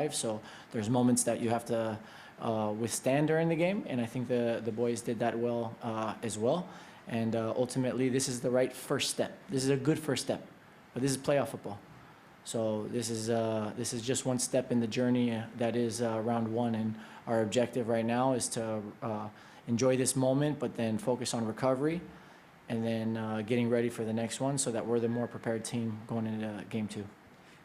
drive. So there's moments that you have to withstand during the game, and I think the boys did that well as well. And ultimately, this is the right first step. This is a good first step, but this is playoff football. So this is just one step in the journey that is round one, and our objective right now is to enjoy this moment, but then focus on recovery, and then getting ready for the next one, so that we're the more prepared team going into game two.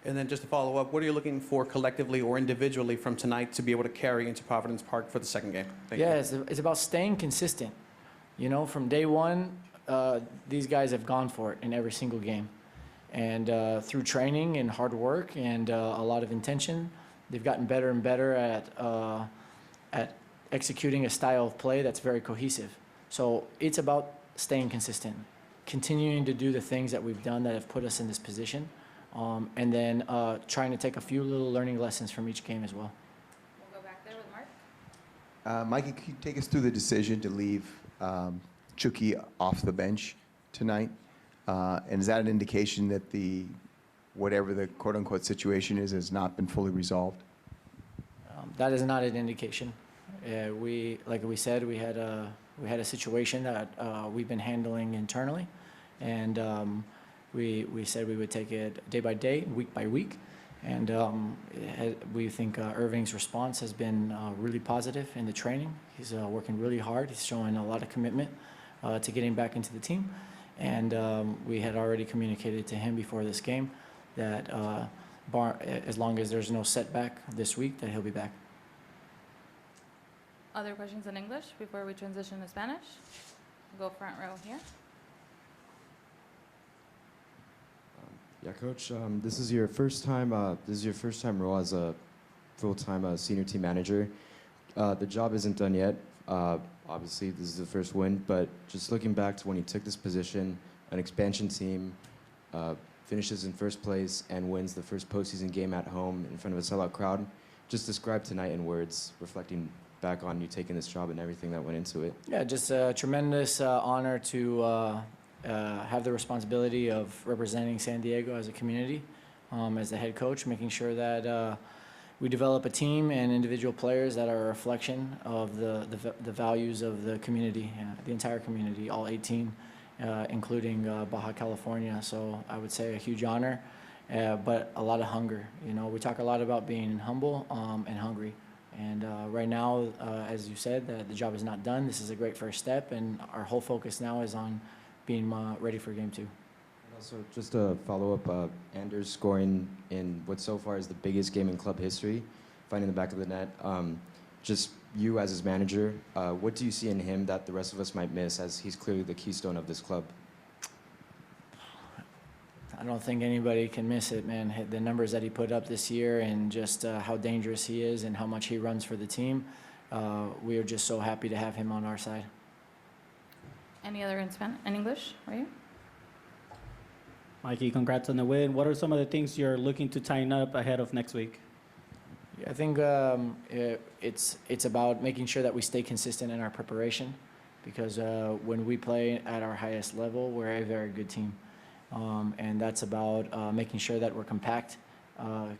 And then just to follow up, what are you looking for collectively or individually from tonight to be able to carry into Providence Park for the second game? Thank you. It's about staying consistent. You know, from day one, these guys have gone for it in every single game. And through training and hard work and a lot of intention, they've gotten better and better at executing a style of play that's very cohesive. So it's about staying consistent, continuing to do the things that we've done that have put us in this position, and then trying to take a few little learning lessons from each game as well. We'll go back there with Mark. Mikey, can you take us through the decision to leave Chucky off the bench tonight? And is that an indication that whatever the quote-unquote situation is has not been fully resolved? That is not an indication. Like we said, we had a situation that we've been handling internally, and we said we would take it day by day, week by week, and we think Irving's response has been really positive in the training. He's working really hard. He's showing a lot of commitment to getting back into the team. And we had already communicated to him before this game that as long as there's no setback this week, that he'll be back. Other questions in English before we transition to Spanish? Go front row here. Yeah, Coach. This is your first time. This is your first time role as a full-time senior team manager. The job isn't done yet. Obviously, this is the first win, but just looking back to when you took this position, an expansion team finishes in first place and wins the first postseason game at home in front of a sellout crowd. Just describe tonight in words, reflecting back on you taking this job and everything that went into it. Yeah, just a tremendous honor to have the responsibility of representing San Diego as a community, as the head coach, making sure that we develop a team and individual players that are a reflection of the values of the community, the entire community, all 18, including Baja California. So I would say a huge honor, but a lot of hunger. You know, we talk a lot about being humble and hungry. And right now, as you said, the job is not done. This is a great first step, and our whole focus now is on being ready for game two. Also, just a follow-up, Anders scoring in what so far is the biggest game in club history, finding the back of the net. Just you as his manager, what do you see in him that the rest of us might miss, as he's clearly the keystone of this club? I don't think anybody can miss it, man. The numbers that he put up this year, and just how dangerous he is and how much he runs for the team. We are just so happy to have him on our side. Any other in English? Are you? Mikey, congrats on the win. What are some of the things you're looking to tighten up ahead of next week? Yeah, I think it's about making sure that we stay consistent in our preparation, because when we play at our highest level, we're a very good team. And that's about making sure that we're compact,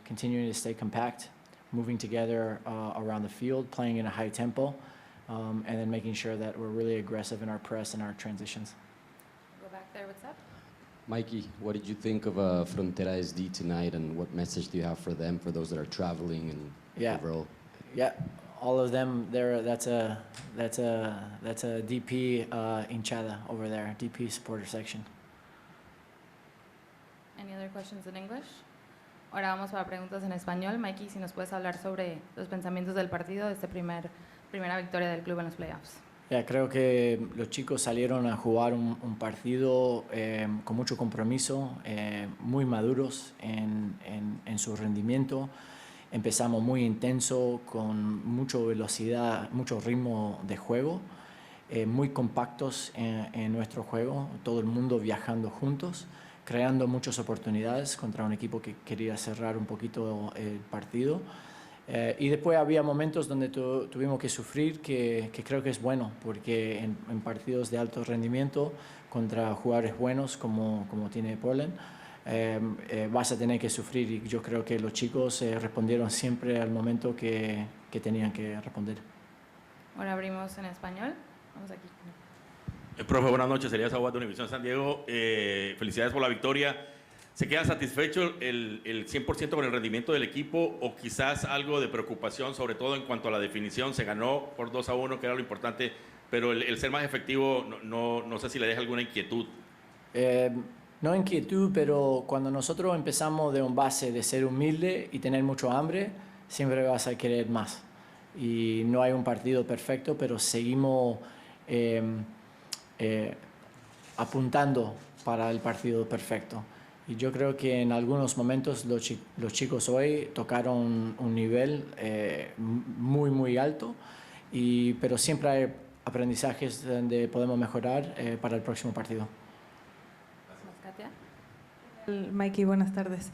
continuing to stay compact, moving together around the field, playing in a high tempo, and then making sure that we're really aggressive in our press and our transitions. Go back there, what's up? Mikey, what did you think of Frontera SD tonight, and what message do you have for them, for those that are traveling and overall? Yeah, all of them. That's a DP hinchada over there, DP supporter section. Any other questions in English? Ahora vamos para preguntas en español. Mikey, si nos puedes hablar sobre los pensamientos del partido, de esta primera victoria del club en los playoffs. Creo que los chicos salieron a jugar un partido con mucho compromiso, muy maduros en su rendimiento. Empezamos muy intenso, con mucha velocidad, mucho ritmo de juego, muy compactos en nuestro juego, todo el mundo viajando juntos, creando muchas oportunidades contra un equipo que quería cerrar un poquito el partido. Y después había momentos donde tuvimos que sufrir, que creo que es bueno, porque en partidos de alto rendimiento contra jugadores buenos como tiene Portland, vas a tener que sufrir. Y yo creo que los chicos respondieron siempre al momento que tenían que responder. Ahora abrimos en español. Vamos aquí. Profe, buenas noches. Elías Aguad de Univisión San Diego. Felicidades por la victoria. ¿Se queda satisfecho el 100% con el rendimiento del equipo o quizás algo de preocupación, sobre todo en cuanto a la definición? Se ganó por 2-1, que era lo importante, pero el ser más efectivo no sé si le deja alguna inquietud. No inquietud, pero cuando nosotros empezamos de un base de ser humilde y tener mucho hambre, siempre vas a querer más. Y no hay un partido perfecto, pero seguimos apuntando para el partido perfecto. Y yo creo que en algunos momentos los chicos hoy tocaron un nivel muy alto, pero siempre hay aprendizajes donde podemos mejorar para el próximo partido. Katia. Mikey, buenas tardes.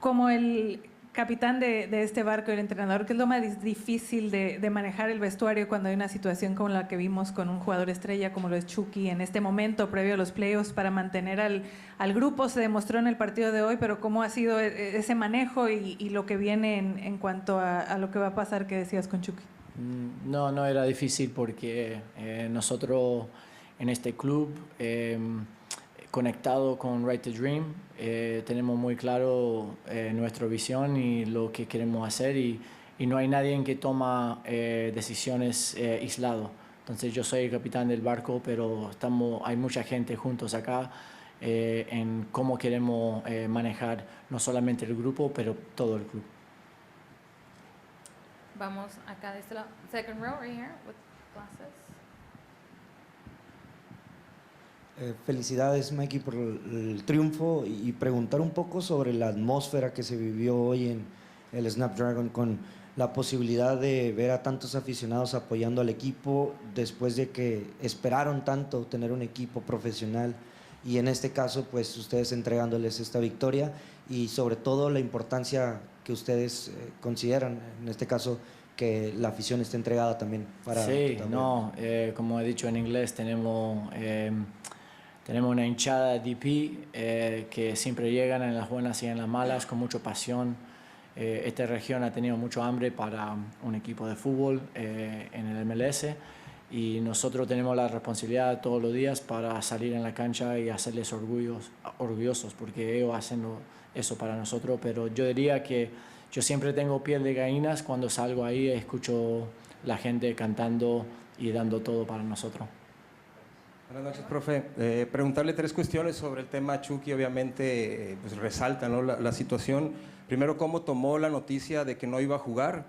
Como el capitán de este barco, el entrenador, ¿qué es lo más difícil de manejar el vestuario cuando hay una situación como la que vimos con un jugador estrella como lo es Chucky en este momento previo a los playoffs para mantener al grupo? Se demostró en el partido de hoy, pero ¿cómo ha sido ese manejo y lo que viene en cuanto a lo que va a pasar que decías con Chucky? No era difícil porque nosotros en este club conectado con Right to Dream, tenemos muy claro nuestra visión y lo que queremos hacer y no hay nadie que toma decisiones aislado. Entonces yo soy el capitán del barco, pero hay mucha gente juntos acá en cómo queremos manejar no solamente el grupo, pero todo el club. Vamos acá de este lado. Second row, right here, with glasses. Felicidades, Mikey, por el triunfo y preguntar un poco sobre la atmósfera que se vivió hoy en el Snapdragon con la posibilidad de ver a tantos aficionados apoyando al equipo después de que esperaron tanto tener un equipo profesional y en este caso pues ustedes entregándoles esta victoria y sobre todo la importancia que ustedes consideran, en este caso que la afición esté entregada también para... Sí, como he dicho en inglés, tenemos una hinchada DP que siempre llegan en las buenas y en las malas con mucha pasión. Esta región ha tenido mucho hambre para un equipo de fútbol en el MLS y nosotros tenemos la responsabilidad todos los días para salir en la cancha y hacerles orgullosos porque ellos hacen eso para nosotros, pero yo diría que yo siempre tengo piel de gallinas cuando salgo ahí y escucho la gente cantando y dando todo para nosotros. Buenas noches, profe. Preguntarle 3 cuestiones sobre el tema Chucky. Obviamente pues resalta, ¿no?, la situación. Primero, ¿cómo tomó la noticia de que no iba a jugar?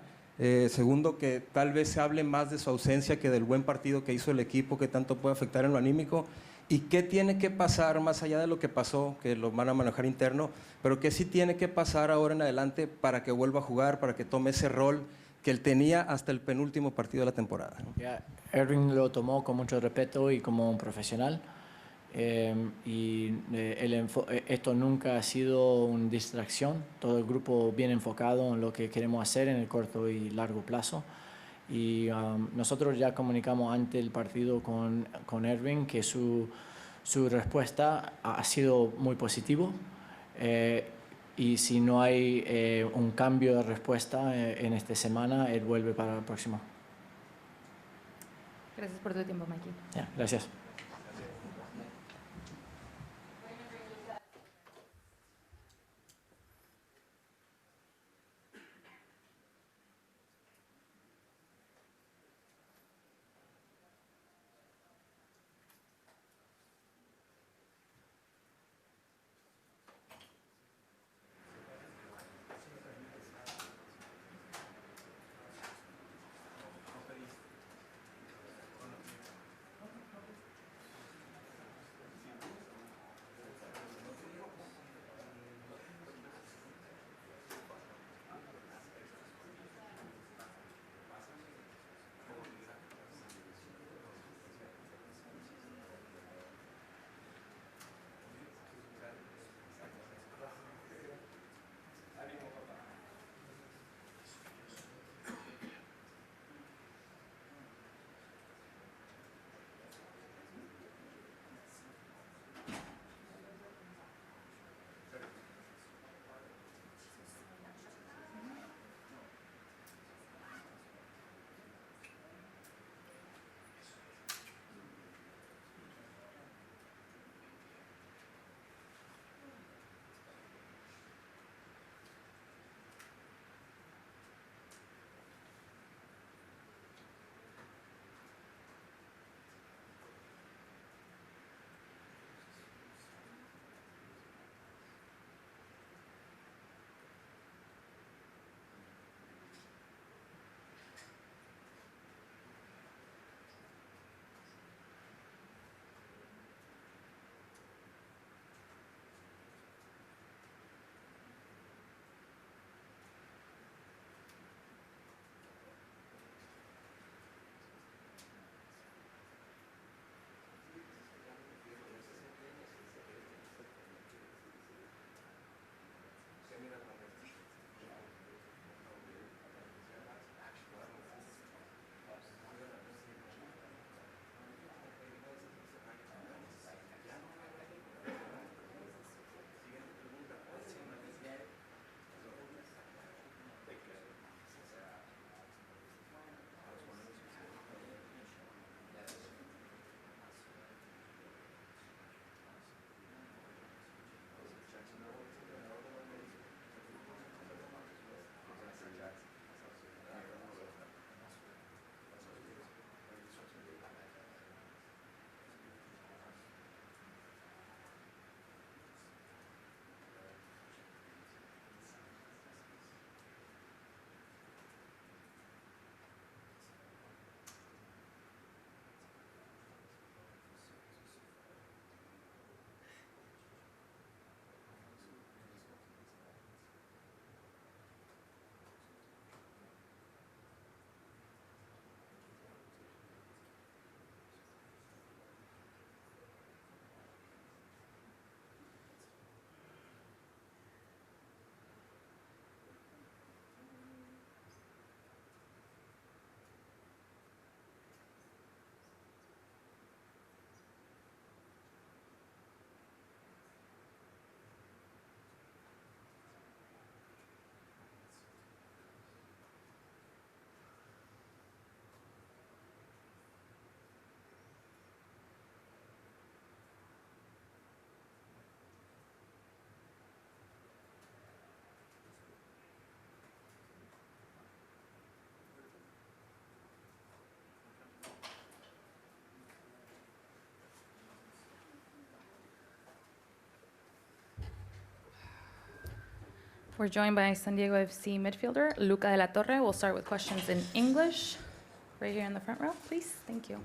Segundo, que tal vez se hable más de su ausencia que del buen partido que hizo el equipo, que tanto puede afectar en lo anímico. ¿Y qué tiene que pasar más allá de lo que pasó, que lo van a manejar interno, pero qué sí tiene que pasar ahora en adelante para que vuelva a jugar, para que tome ese rol que él tenía hasta el penúltimo partido de la temporada? Erwin lo tomó con mucho respeto y como un profesional. Esto nunca ha sido una distracción. Todo el grupo bien enfocado en lo que queremos hacer en el corto y largo plazo. Y nosotros ya comunicamos antes del partido con Erwin que su respuesta ha sido muy positivo. Y si no hay un cambio de respuesta en esta semana, él vuelve para la próxima. Gracias por tu tiempo, Mikey. Gracias. We're joined by San Diego FC midfielder Luca de la Torre. We'll start with questions in English. Right here in the front row, please. Thank you.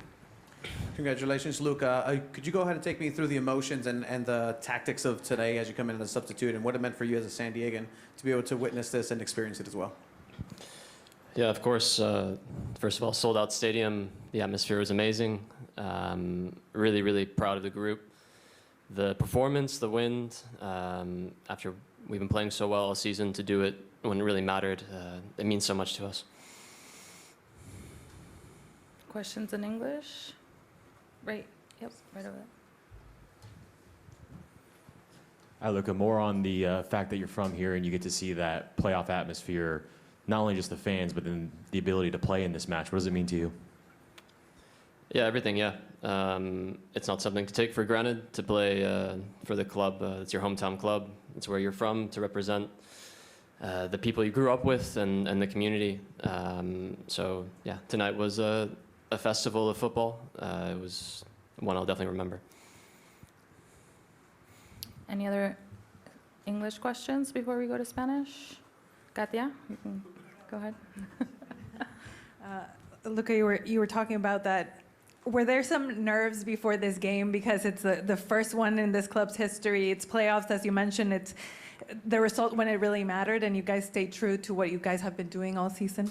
Congratulations, Luca. Could you go ahead and take me through the emotions and the tactics of today as you come in as a substitute and what it meant for you as a San Diegan to be able to witness this and experience it as well? Yeah, of course. First of all, sold out stadium. The atmosphere was amazing. Really, really proud of the group. The performance, the wind, after we've been playing so well all season, to do it when it really mattered, it means so much to us. Questions in English? Right, yep, right over there. I look more on the fact that you're from here and you get to see that playoff atmosphere, not only just the fans, but then the ability to play in this match. What does it mean to you? Yeah, everything, yeah. It's not something to take for granted to play for the club. It's your hometown club. It's where you're from, to represent the people you grew up with and the community. So, yeah, tonight was a festival of football. It was one I'll definitely remember. Any other English questions before we go to Spanish? Katia, you can go ahead. Luca, you were talking about that. Were there some nerves before this game because it's the first one in this club's history? It's playoffs, as you mentioned. It's the result when it really mattered, and you guys stayed true to what you guys have been doing all season.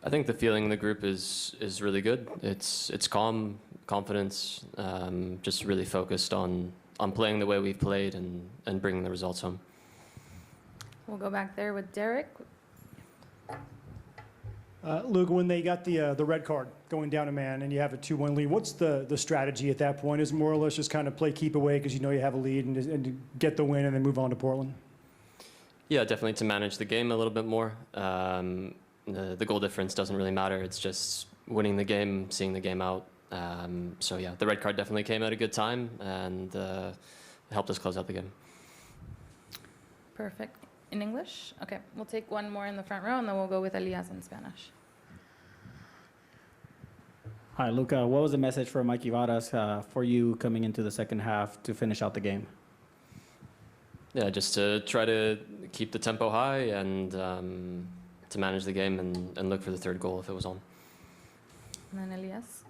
I think the feeling in the group is really good. It's calm, confidence, just really focused on playing the way we've played and bringing the results home. We'll go back there with Derek. Luca, when they got the red card going down a man and you have a 2-1 lead, what's the strategy at that point? Is it more or less just kind of play keep away because you know you have a lead and get the win and then move on to Portland? Yeah, definitely to manage the game a little bit more. The goal difference doesn't really matter. It's just winning the game, seeing the game out. So yeah, the red card definitely came at a good time and helped us close out the game. Perfect. In English? Okay, we'll take one more in the front row and then we'll go with Elias in Spanish. Hi, Luca. What was the message for Mikey Varas for you coming into the second half to finish out the game? Yeah, just to try to keep the tempo high and to manage the game and look for the third goal if it was on. And then Elias.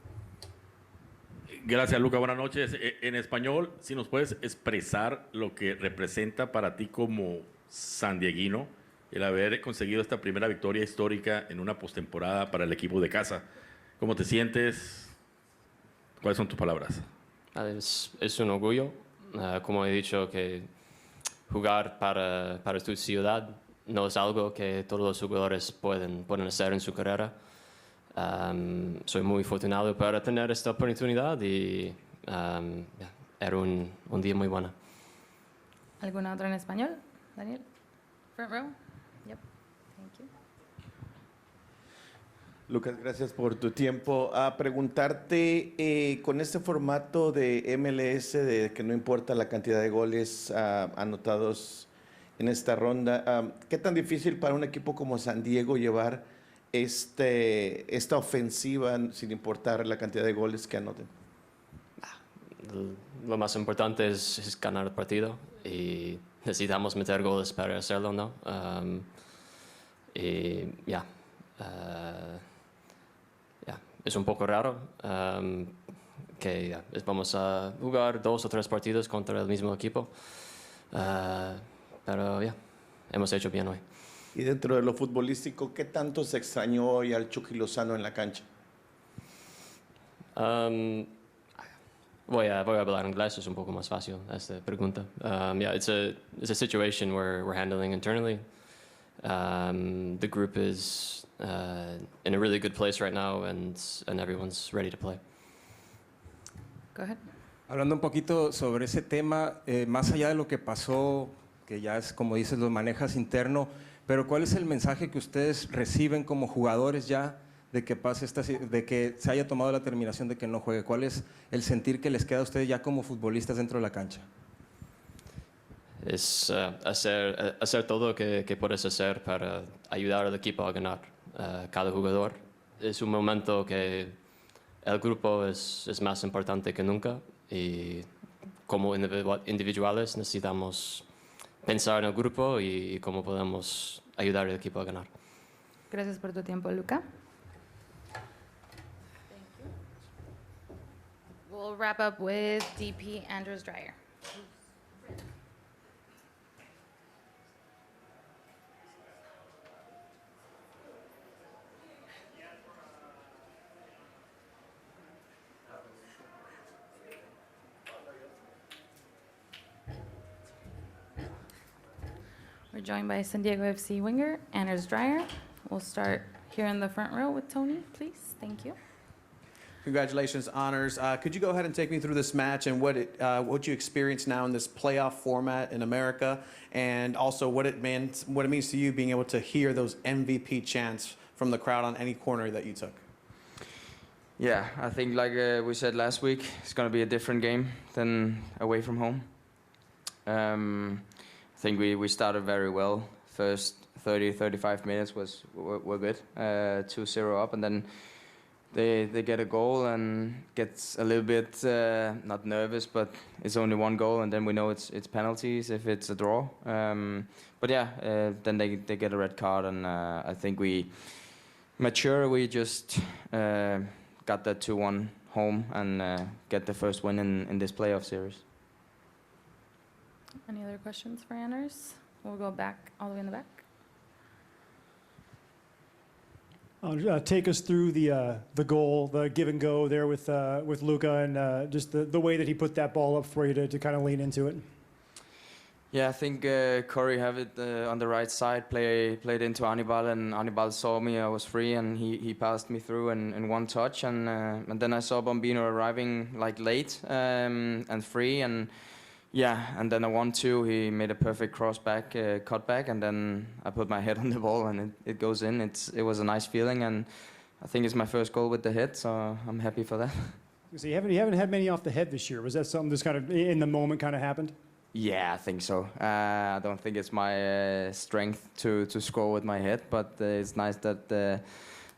Gracias, Luca. Buenas noches. En español, si nos puedes expresar lo que representa para ti como sandieguino el haber conseguido esta primera victoria histórica en una postemporada para el equipo de casa. ¿Cómo te sientes? ¿Cuáles son tus palabras? Es un orgullo. Como he dicho, que jugar para tu ciudad no es algo que todos los jugadores pueden hacer en su carrera. Soy muy afortunado para tener esta oportunidad y era un día muy bueno. ¿Alguna otra en español? Daniel? Front row? Yep. Thank you. Lucas, gracias por tu tiempo. A preguntarte, con este formato de MLS, de que no importa la cantidad de goles anotados en esta ronda, ¿qué tan difícil para un equipo como San Diego llevar esta ofensiva sin importar la cantidad de goles que anoten? Lo más importante es ganar el partido y necesitamos meter goles para hacerlo, ¿no? Es un poco raro que vamos a jugar 2 o 3 partidos contra el mismo equipo, pero hemos hecho bien hoy. Y dentro de lo futbolístico, ¿qué tanto se extrañó hoy al Chucky Lozano en la cancha? Voy a hablar inglés, es un poco más fácil esta pregunta. It's a situation we're handling internally. The group is in a really good place right now, and everyone's ready to play. Go ahead. Hablando un poquito sobre ese tema, más allá de lo que pasó, que ya es, como dices, lo manejas interno, pero ¿cuál es el mensaje que ustedes reciben como jugadores ya de que pase de que se haya tomado la terminación de que no juegue? ¿Cuál es el sentir que les queda a ustedes ya como futbolistas dentro de la cancha? Es hacer todo lo que puedes hacer para ayudar al equipo a ganar. Cada jugador. Es un momento que el grupo es más importante que nunca y como individuales necesitamos pensar en el grupo y cómo podemos ayudar al equipo a ganar. Gracias por tu tiempo, Luca. We'll wrap up with DP Anders Dreyer. We're joined by San Diego FC winger Anders Dreyer. We'll start here in the front row with Tony, please. Thank you. Congratulations, Honors. Could you go ahead and take me through this match and what you experienced now in this playoff format in America, and also what it means to you being able to hear those MVP chants from the crowd on any corner that you took? Yeah, I think like we said last week, it's going to be a different game than away from home. I think we started very well. First 30, 35 minutes were good, 2-0 up, and then they get a goal and gets a little bit not nervous, but it's only one goal, and then we know it's penalties if it's a draw. But yeah, then they get a red card, and I think we just got that 2-1 home and get the first win in this playoff series. Any other questions for Anders? We'll go back all the way in the back. Take us through the goal, the give and go there with Luca, and just the way that he put that ball up for you to kind of lean into it. Yeah, I think Corey have it on the right side, played into Anibal, and Anibal saw me, I was free, and he passed me through in one touch, and then I saw Bombino arriving like late and free, and yeah, and then a 1-2, he made a perfect cross back, cut back, and then I put my head on the ball and it goes in. It was a nice feeling, and I think it's my first goal with the head, so I'm happy for that. So you haven't had many off the head this year. Was that something that's kind of in the moment kind of happened? Yeah, I think so. I don't think it's my strength to score with my head, but it's nice that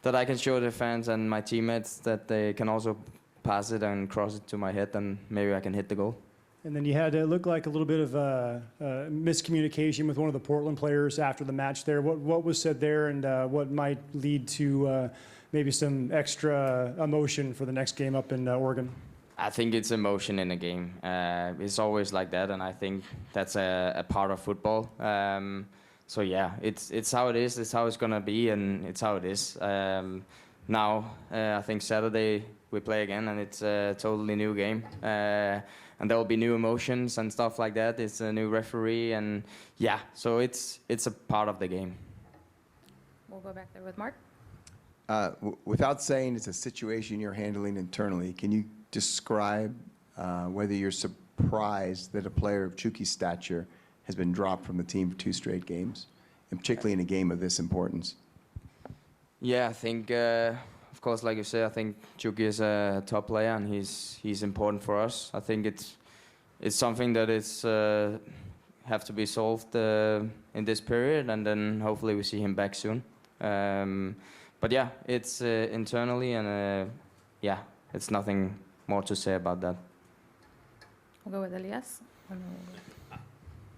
I can show the fans and my teammates that they can also pass it and cross it to my head, and maybe I can hit the goal. And then you had it look like a little bit of miscommunication with one of the Portland players after the match there. What was said there, and what might lead to maybe some extra emotion for the next game up in Oregon? I think it's emotion in a game. It's always like that, and I think that's a part of football. So yeah, it's how it is. It's how it's gonna be, and it's how it is. Now I think Saturday we play again, and it's a totally new game. And there will be new emotions and stuff like that. It's a new referee, and yeah, so it's a part of the game. We'll go back there with Mark. Without saying it's a situation you're handling internally, can you describe whether you're surprised that a player of Chuki's stature has been dropped from the team for 2 straight games, and particularly in a game of this importance? Yeah, I think, of course, like you say, I think Chuki is a top player, and he's important for us. I think it's something that is have to be solved in this period, and then hopefully we see him back soon. But yeah, it's internally, and yeah, it's nothing more to say about that. We'll go with Elias.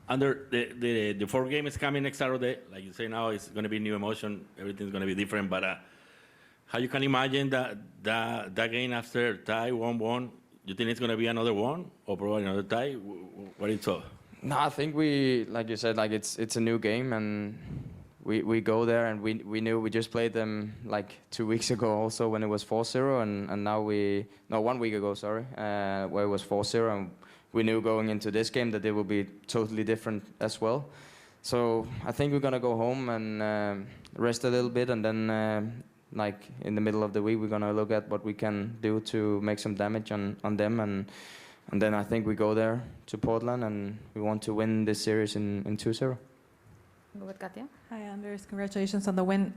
Under the 4 games coming next Saturday, like you say now, it's going to be new emotion. Everything's going to be different. But how you can imagine that game after tie 1-1? You think it's going to be another one or probably another tie? What do you thought? No, I think like you said, like it's a new game, and we go there, and we knew we just played them like 2 weeks ago also when it was 4-0, and now 1 week ago, sorry, where it was 4-0, and we knew going into this game that it would be totally different as well. So I think we're gonna go home and rest a little bit, and then like in the middle of the week we're gonna look at what we can do to make some damage on them, and then I think we go there to Portland and we want to win this series in 2-0. Go with Katia. Hi, Anders. Congratulations on the win.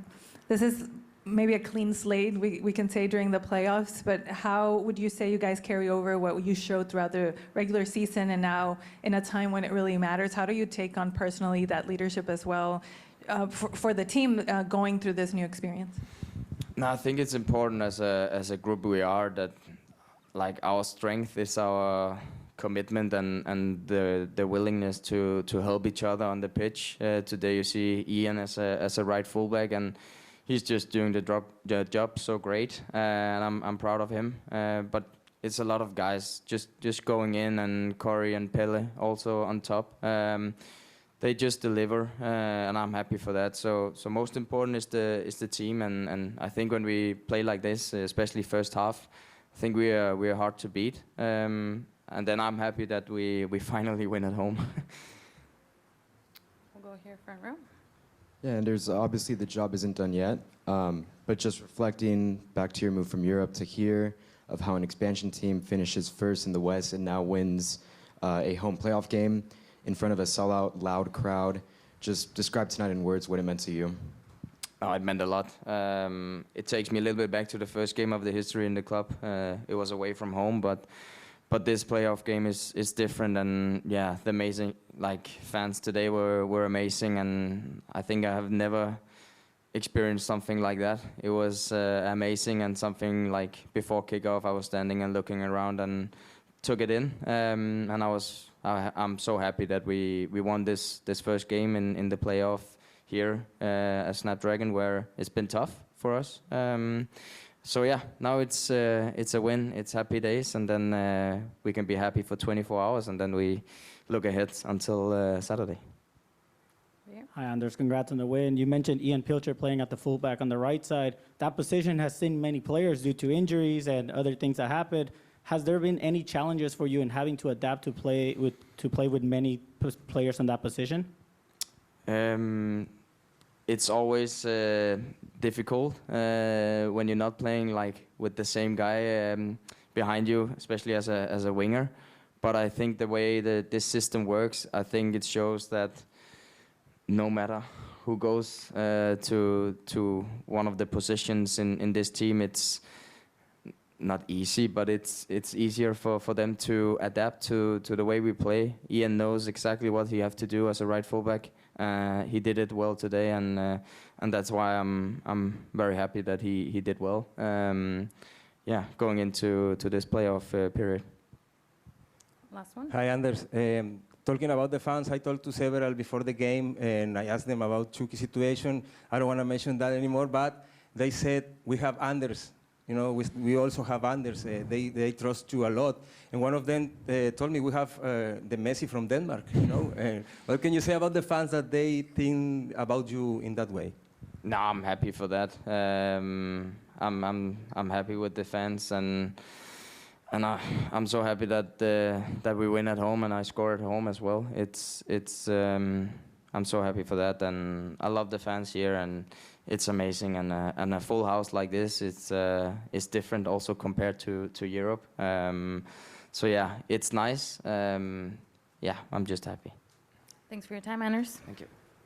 This is maybe a clean slate, we can say, during the playoffs, but how would you say you guys carry over what you showed throughout the regular season and now in a time when it really matters? How do you take on personally that leadership as well for the team going through this new experience? No, I think it's important as a group we are that like our strength is our commitment and the willingness to help each other on the pitch. Today you see Ian as a right fullback, and he's just doing the job so great, and I'm proud of him. But it's a lot of guys just going in, and Corey and Pelle also on top. They just deliver, and I'm happy for that. So most important is the team, and I think when we play like this, especially first half, I think we are hard to beat. And then I'm happy that we finally win at home. We'll go here, front row. Yeah, and there's obviously the job isn't done yet, but just reflecting back to your move from Europe to here, of how an expansion team finishes first in the West and now wins a home playoff game in front of a sellout, loud crowd. Just describe tonight in words what it meant to you. Oh, it meant a lot. It takes me a little bit back to the first game of the history in the club. It was away from home, but this playoff game is different, and yeah, the amazing fans today were amazing, and I think I have never experienced something like that. It was amazing, and something like before kickoff I was standing and looking around and took it in, and I'm so happy that we won this first game in the playoff here at Snapdragon, where it's been tough for us. So yeah, now it's a win, it's happy days, and then we can be happy for 24 hours, and then we look ahead until Saturday. Hi, Anders. Congrats on the win. You mentioned Ian Pilcher playing at the fullback on the right side. That position has seen many players due to injuries and other things that happened. Has there been any challenges for you in having to adapt to play with many players in that position? It's always difficult when you're not playing with the same guy behind you, especially as a winger. But I think the way that this system works, I think it shows that no matter who goes to one of the positions in this team, it's not easy, but it's easier for them to adapt to the way we play. Ian knows exactly what he has to do as a right fullback. He did it well today, and that's why I'm very happy that he did well. Going into this playoff period. Last one. Hi, Anders. Talking about the fans, I talked to several before the game, and I asked them about Chucky's situation. I don't want to mention that anymore, but they said, we have Anders. You know, we also have Anders. They trust you a lot. And one of them told me we have the Messi from Denmark. You know, what can you say about the fans that they think about you in that way? No, I'm happy for that. I'm happy with the fans, and I'm so happy that we win at home and I score at home as well. I'm so happy for that, and I love the fans here, and it's amazing. And a full house like this, it's different also compared to Europe. So yeah, it's nice. I'm just happy. Thanks for your time, Anders. Thank you.